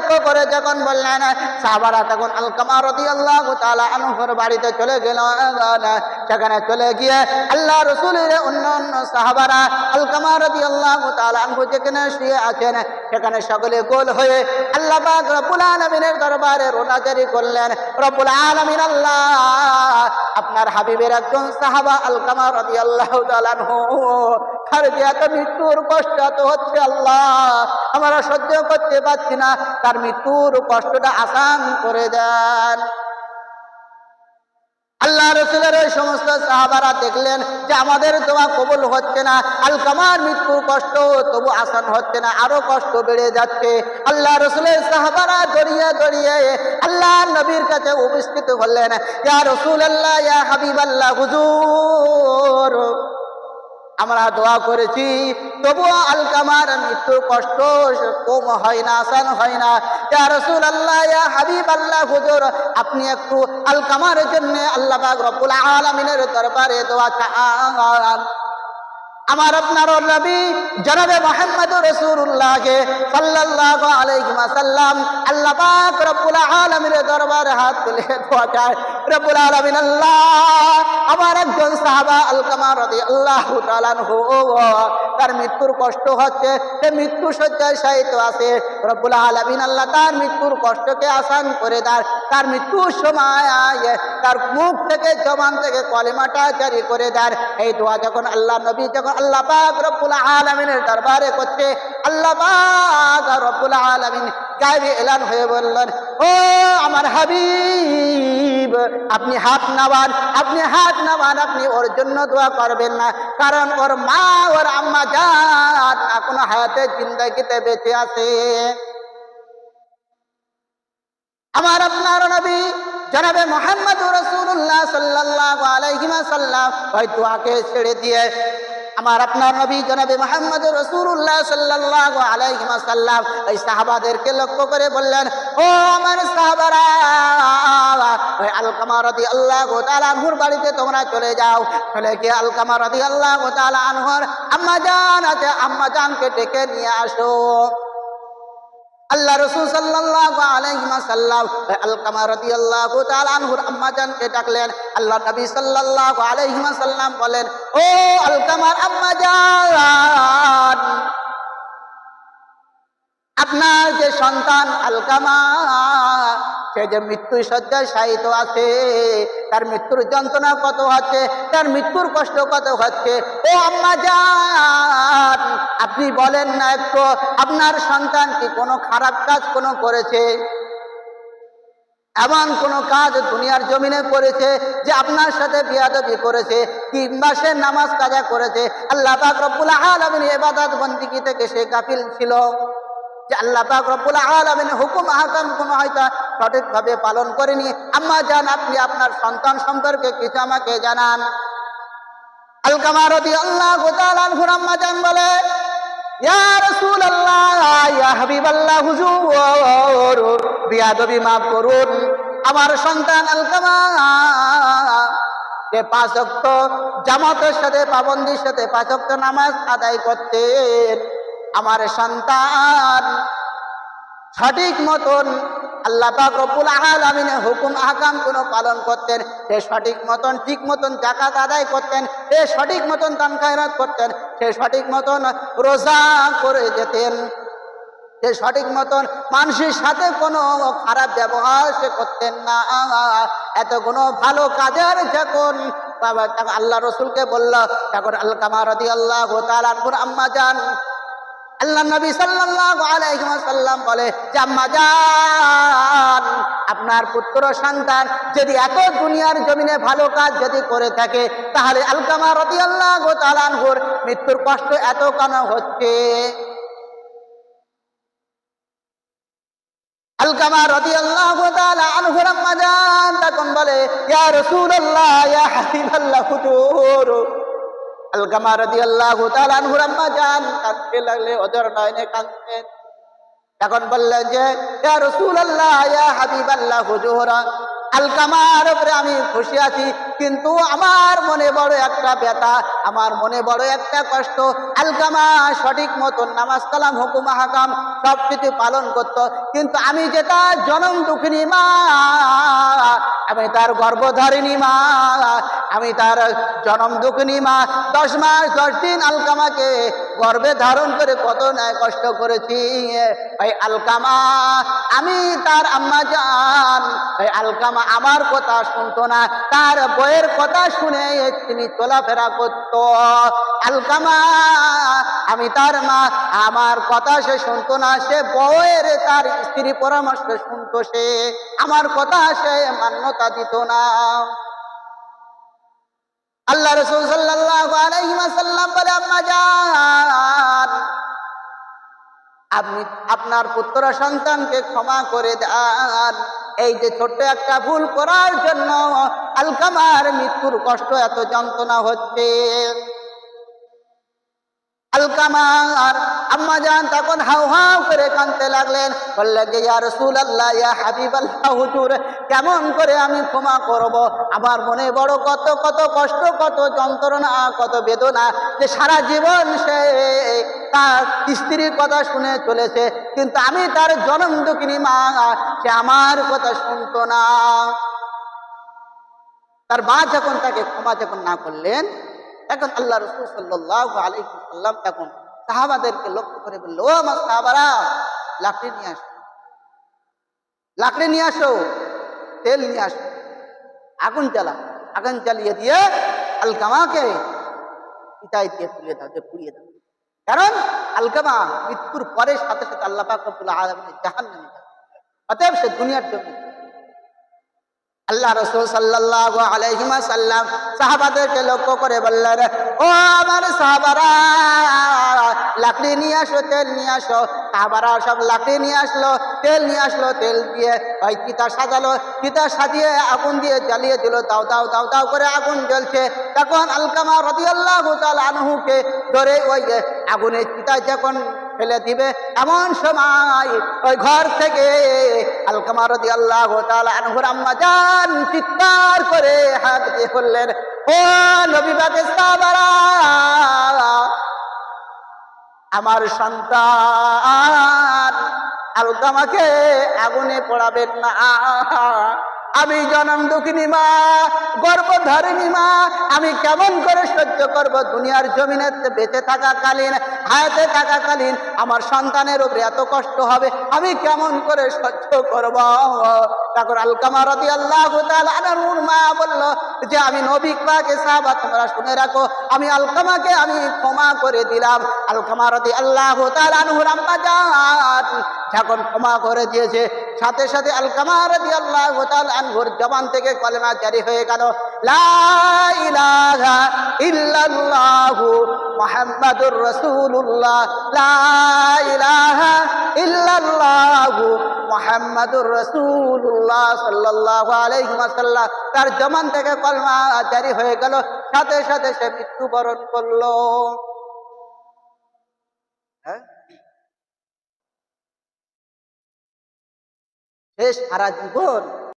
লক্ষ্য করে যখন বললেন, সাহাবারা তখন আলকামা রাদিয়াল্লাহু তাআলা আনহুর বাড়িতে চলে গেল। সেখানে চলে গিয়ে আল্লাহ রাসূলের অন্যান্য সাহাবারা আলকামা রাদিয়াল্লাহু তাআলা আনহু যেখানে শুয়ে আছেন সেখানে সকলে গোল হয়ে আল্লাহ পাক রব্বুল আলামিনের দরবারে রোনাজারি করলেন। রব্বুল আলামিন আল্লাহ আপনার হাবিবের একজন সাহাবা আলকামা রাদিয়াল্লাহু তাআলা আনহু তার যে এত মৃত্যুর কষ্ট এত হচ্ছে, আল্লাহ আমরা সহ্য করতে পারছি না, তার মৃত্যুর কষ্টটা আসান করে দেন। আল্লাহ রাসূলের ওই সমস্ত সাহাবারা দেখলেন যে আমাদের দোয়া কবুল হচ্ছে না, আলকামার মৃত্যুর কষ্ট তবু আসান হচ্ছে না, আরো কষ্ট বেড়ে যাচ্ছে। আল্লাহ রাসূলের সাহাবারা দড়িয়ে দড়িয়ে আল্লাহ নবীর কাছে উপস্থিত হলেন, ইয়া রাসূলুল্লাহ, ইয়া হাবিবাল্লাহ, হুজুর আমরা দোয়া করেছি তবুও আলকামার মৃত্যুর কষ্ট কম হয় না, আসান হয় না। ইয়া রাসূলুল্লাহ, ইয়া হাবিবাল্লাহ, হুজুর আপনি একটু আলকামার জন্য আল্লাহ পাক রব্বুল আলামিনের দরবারে দোয়া চান। আমার আপনার নবী জনাবে মুহাম্মদুর রাসূলুল্লাহকে সাল্লাল্লাহু আলাইহি ওয়াসাল্লাম আল্লাহ পাক রব্বুল আলামিনের দরবারে হাত তুলে দোয়া চায়, রব্বুল আলামিন আল্লাহ আমার একজন সাহাবা আলকামা রাদিয়াল্লাহু তাআলা আনহু তার মৃত্যুর কষ্ট হচ্ছে, সে মৃত্যু শয্যায় শায়িত আছে, রব্বুল আলামিন আল্লাহ তার মৃত্যুর কষ্টকে আসান করে দেন, তার মৃত্যুর সময় তার মুখ থেকে জবান থেকে কলেমাটা জারি করে দেন। এই দোয়া যখন আল্লাহ নবী যখন আল্লাহ পাক রব্বুল আলামিনের দরবারে করতে, আল্লাহ পাক রব্বুল আলামিন গায়বে এলান হয়ে বললেন, ও আমার হাবিব আপনি হাত নামান, আপনি হাত নামান, আপনি ওর জন্য দোয়া করবেন না, কারণ ওর মা ওর আম্মা জান এখনো হায়াতে জিন্দেগিতে বেঁচে আছে। আমার আপনার নবী জনাবে মুহাম্মদুর রাসূলুল্লাহ সাল্লাল্লাহু আলাইহি ওয়াসাল্লাম ওই দোয়াকে ছেড়ে দিয়ে আমার আপনার নবী জনাবে মুহাম্মদুর রাসূলুল্লাহ সাল্লাল্লাহু আলাইহি ওয়াসাল্লাম ওই সাহাবাদেরকে লক্ষ্য করে বললেন, ও আমার সাহাবারা ওই আলকামা রাদিয়াল্লাহু তাআলা আনহুর বাড়িতে তোমরা চলে যাও, চলে গিয়ে আলকামা রাদিয়াল্লাহু তাআলা আনহুর আম্মা জান আছে, আম্মা জানকে ডেকে নিয়ে আসো। আল্লাহ রাসূল সাল্লাল্লাহু আলাইহি ওয়াসাল্লাম আলকামা রাদিয়াল্লাহু তাআলা আনহুর আম্মা জানকে ডাকলেন। আল্লাহ নবী সাল্লাল্লাহু আলাইহি ওয়াসাল্লাম বলেন, ও আলকামার আম্মা জান আপনার যে সন্তান আলকামা সে যে মৃত্যু শয্যায় শায়িত আছে, তার মৃত্যুর যন্ত্রণা কত হচ্ছে, তার মৃত্যুর কষ্ট কত হচ্ছে, ও আম্মা জান আপনি বলেন না একটু আপনার সন্তান কি কোনো খারাপ কাজ কোনো করেছে, এমন কোন কাজ দুনিয়ার জমিনে করেছে যে আপনার সাথে বিয়াদবি করেছে, কিংবা সে নামাজ কাজা করেছে, আল্লাহ পাক রব্বুল আলামিন ইবাদত বন্দেগী থেকে সে গাফিল ছিল, যে আল্লাহ পাক রব্বুল আলামিন হুকুম আহকাম কোন হয়তো সঠিকভাবে পালন করেনি, আম্মা জান আপনি আপনার সন্তান সম্পর্কে কিছু আমাকে জানান। আলকামা রাদিয়াল্লাহু তাআলা আনহুর আম্মা জান বলে, ইয়া রাসূলুল্লাহ, ইয়া হাবিবাল্লাহ, হুজুর বিয়াদবি মাফ করুন, আমার সন্তান আলকামা যে 5 ওয়াক্ত জামাতের সাথে পাবন্দির সাথে 5 ওয়াক্ত নামাজ আদায় করতেন, আমার সন্তান সঠিক মতন আল্লাহ পাক রব্বুল আলামিনের হুকুম আহকাম কোন পালন করতেন, সে সঠিক মতন ঠিক মতন যাকাত আদায় করতেন, সে সঠিক মতন দান খয়রাত করতেন, সে সঠিক মতন রোজা করে যেতেন, সে সঠিক মতন মানুষের সাথে কোনো খারাপ ব্যবহার সে করতেন না। এত কোনো ভালো কাজের যখন আল্লাহ রসুলকে বলল, তখন আলকামা রাদিয়াল্লাহু তাআলা আনহুর আম্মা জান আল্লাহ নবী সাল্লাল্লাহু আলাইহি ওয়াসাল্লাম বলে যে আম্মা জান আপনার পুত্র সন্তান যদি এত দুনিয়ার জমিনে ভালো কাজ যদি করে থাকে, তাহলে আলকামা রাদিয়াল্লাহু তাআলা আনহুর মৃত্যুর কষ্ট এত কেন হচ্ছে? আলকামা রাদিয়াল্লাহু তাআলা আনহুর আম্মা জান তখন বলে, ইয়া রাসূলুল্লাহ, ইয়া হাবিবাল্লাহ, হুজুর আলকামা রাদিয়াল্লাহু তাআলা আনহুর আম্মা জান কাঁদতে লাগলে, ওদের নয়নে কাঁদতেন। তখন বললেন যে, ইয়া রাসূলুল্লাহ, ইয়া হাবিবাল্লাহ, হুজুর আলকামার উপরে আমি খুশি আছি, কিন্তু আমার মনে বড় একটা ব্যথা, আমার মনে বড় একটা কষ্ট। আলকামা সঠিক মতন নামাজ কালাম হুকুম হাকাম সব কিছু পালন করত, কিন্তু আমি যেটা জনম দুঃখিনী মা, আমি তার গর্ভধারিণী মা, আমি তার জনম দুঃখিনী মা। 10 মাস 10 দিন আলকামাকে গর্ভে ধারণ করে কত ন্যায় কষ্ট করেছি। ভাই আলকামা, আমি তার আম্মা জান, ভাই আলকামা আমার কথা শুনতো না, তার বইয়ের কথা শুনে তিনি চলাফেরা করত। আলকামা, আমি তার মা, আমার কথা সে শুনতো না, সে বউয়ের তার স্ত্রী পরামর্শ শুনতো, সে আমার কথা সে মান্যতা দিত না। আল্লাহ রাসূল সাল্লাল্লাহু আলাইহি ওয়াসাল্লাম বলে, আম্মা জান, আপনি আপনার পুত্র সন্তানকে ক্ষমা করে দেন। এই যে ছোট্ট একটা ভুল করার জন্য আলকামার মৃত্যুর কষ্ট, এত যন্ত্রণা হচ্ছে। আলকামার আম্মা জান তখন হাউ হাউ করে কাঁদতে লাগলেন, বললেন যে ইয়া রাসূলুল্লাহ, ইয়া হাবিবাল্লাহ, হুজুর কেমন করে আমি ক্ষমা করব? আমার মনে বড় কত কত কষ্ট, কত যন্ত্রণা, কত বেদনা, যে সারা জীবন সে তার স্ত্রীর কথা শুনে চলেছে, কিন্তু আমি তার জনম দুঃখিনী মা, সে আমার কথা শুনতো না। তার মা যখন তাকে ক্ষমা যখন না করলেন, এখন আল্লাহ রাসূল সাল্লাল্লাহু আলাইহি ওয়াসাল্লাম তখন সাহাবাদেরকে লক্ষ্য করে বলল, ও আমার সাহাবারা, লাকড়ি নিয়ে আসো, লাকড়ি নিয়ে আসো, তেল নিয়ে আসো, আগুন জ্বালা। আগুন জ্বালিয়ে দিয়ে আলকামাকে পিটাই দিয়ে পুড়িয়ে দাও, পুড়িয়ে দাও। কারণ আলকামা মৃত্যুর পরে সাথে সাথে আল্লাহ পাক রব্বুল আলামিন জাহান্নামে যাবে, অতএব সে দুনিয়ার জন্য। আল্লাহ রাসূল সাল্লাল্লাহু আলাইহি ওয়াসাল্লাম সাহাবাদেরকে লক্ষ্য করে বললেন, ও আমার সাহাবারা, লাকড়ি নিয়ে আসো, তেল নিয়ে আসো। সাহাবারা সব লাকড়ি নিয়ে আসলো, তেল নিয়ে আসলো, তেল দিয়ে ওই চিতা সাজালো, চিতা সাজিয়ে আগুন দিয়ে জ্বালিয়ে দিল। দাও দাও দাও দাও করে আগুন জ্বলছে। তখন আলকামা রাদিয়াল্লাহু তাআলা আনহুকে ধরে ওই আগুনের চিতায় যখন ফেলে দিবে, এমন সময় ওই ঘর থেকে আলকামা রাদিয়াল্লাহু তাআলা আনহুর আম্মা জান চিৎকার করে হাত দিয়ে বললেন, ও নবী পাকের সাহাবারা, আমার সন্তান আলকামাকে আগুনে পোড়াবেন না। আমি জনম দুঃখিনী মা, গর্ভধারিণী মা, আমি কেমন করে সহ্য করব? দুনিয়ার জমিনে বেঁচে থাকাকালীন, হায়াতে থাকাকালীন আমার সন্তানের উপরে এত কষ্ট হবে, আমি কেমন করে সহ্য করব? তখন আলকামা রাদিয়াল্লাহু তাআলা আনহুর মা বলল যে, আমি নবী পাকের সাহাবা, তোমরা শুনে রাখো, আমি আলকামাকে আমি ক্ষমা করে দিলাম। আলকামা রাদিয়াল্লাহু তাআলা আনহুর আম্মা জান যখন ক্ষমা করে দিয়েছে, সাথে সাথে আলকামা রাদিয়াল্লাহু তাআলা আনহুর জবান থেকে কলেমা জারি হয়ে গেল, লা ইলাহা ইল্লাল্লাহু মুহাম্মাদুর রাসূলুল্লাহ, লা ইলাহা ইল্লাল্লাহু মুহাম্মাদুর রাসূলুল্লাহ সাল্লাল্লাহু আলাইহি ওয়াসাল্লাম। তার জবান থেকে কলেমা জারি হয়ে গেল, সাথে সাথে সে মৃত্যুবরণ করলো। হ্যাঁ, সে সারা জীবন